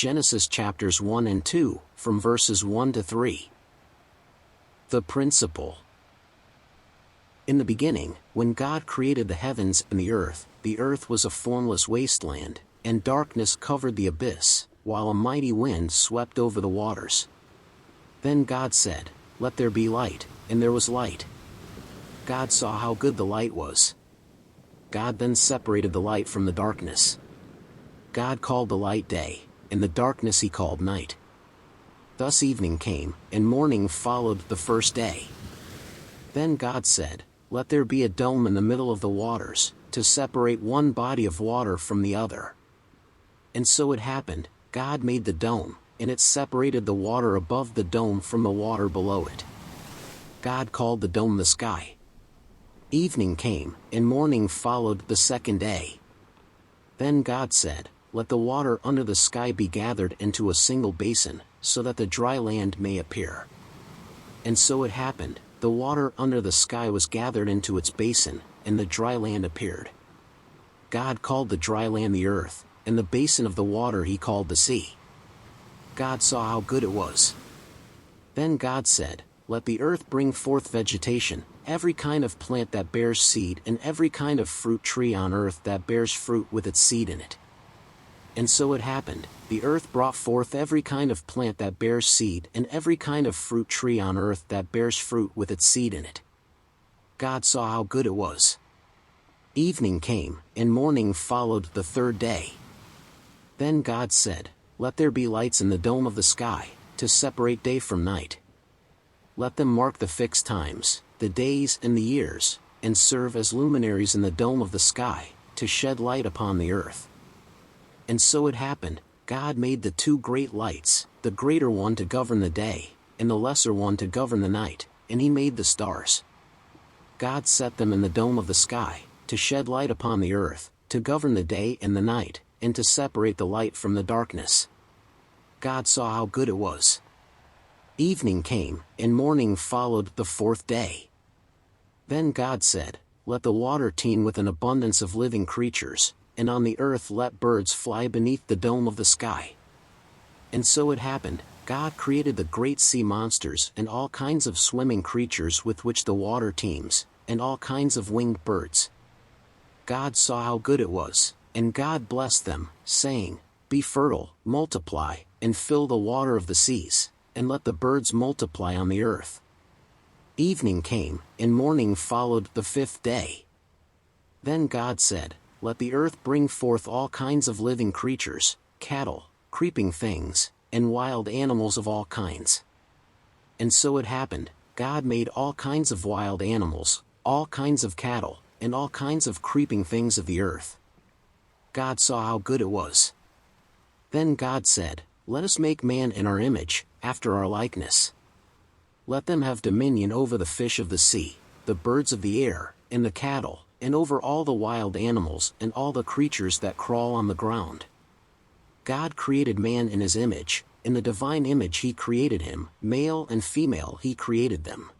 Genesis chapters 1 and 2, from verses 1 to 3. The principle. In the beginning, when God created the heavens and the earth was a formless wasteland, and darkness covered the abyss, while a mighty wind swept over the waters. Then God said, "Let there be light," and there was light. God saw how good the light was. God then separated the light from the darkness. God called the light day, and the darkness he called night. Thus evening came, and morning followed the first day. Then God said, "Let there be a dome in the middle of the waters, to separate one body of water from the other." And so it happened. God made the dome, and it separated the water above the dome from the water below it. God called the dome the sky. Evening came, and morning followed the second day. Then God said, "Let the water under the sky be gathered into a single basin, so that the dry land may appear." And so it happened. The water under the sky was gathered into its basin, and the dry land appeared. God called the dry land the earth, and the basin of the water he called the sea. God saw how good it was. Then God said, "Let the earth bring forth vegetation, every kind of plant that bears seed, and every kind of fruit tree on earth that bears fruit with its seed in it." And so it happened. The earth brought forth every kind of plant that bears seed, and every kind of fruit tree on earth that bears fruit with its seed in it. God saw how good it was. Evening came, and morning followed the third day. Then God said, "Let there be lights in the dome of the sky, to separate day from night. Let them mark the fixed times, the days and the years, and serve as luminaries in the dome of the sky, to shed light upon the earth." And so it happened. God made the two great lights, the greater one to govern the day, and the lesser one to govern the night, and he made the stars. God set them in the dome of the sky, to shed light upon the earth, to govern the day and the night, and to separate the light from the darkness. God saw how good it was. Evening came, and morning followed the fourth day. Then God said, "Let the water teem with an abundance of living creatures, and on the earth let birds fly beneath the dome of the sky." And so it happened. God created the great sea monsters and all kinds of swimming creatures with which the water teems, and all kinds of winged birds. God saw how good it was, and God blessed them, saying, "Be fertile, multiply, and fill the water of the seas, and let the birds multiply on the earth." Evening came, and morning followed the fifth day. Then God said, "Let the earth bring forth all kinds of living creatures, cattle, creeping things, and wild animals of all kinds." And so it happened. God made all kinds of wild animals, all kinds of cattle, and all kinds of creeping things of the earth. God saw how good it was. Then God said, "Let us make man in our image, after our likeness. Let them have dominion over the fish of the sea, the birds of the air, and the cattle, and over all the wild animals and all the creatures that crawl on the ground." God created man in his image. In the divine image he created him, male and female he created them.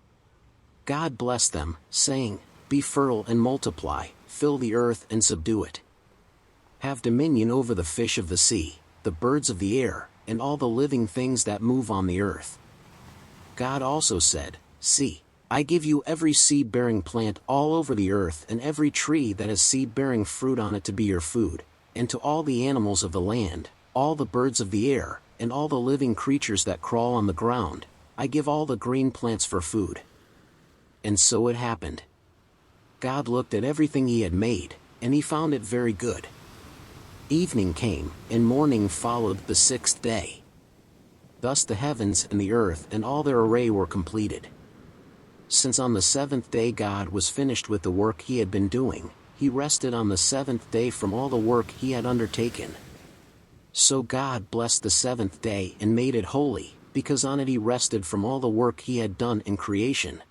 God blessed them, saying, "Be fertile and multiply, fill the earth and subdue it. Have dominion over the fish of the sea, the birds of the air, and all the living things that move on the earth." God also said, "See, I give you every seed-bearing plant all over the earth and every tree that has seed-bearing fruit on it to be your food, and to all the animals of the land, all the birds of the air, and all the living creatures that crawl on the ground, I give all the green plants for food." And so it happened. God looked at everything he had made, and he found it very good. Evening came, and morning followed the sixth day. Thus the heavens and the earth and all their array were completed. Since on the seventh day God was finished with the work he had been doing, he rested on the seventh day from all the work he had undertaken. So God blessed the seventh day and made it holy, because on it he rested from all the work he had done in creation,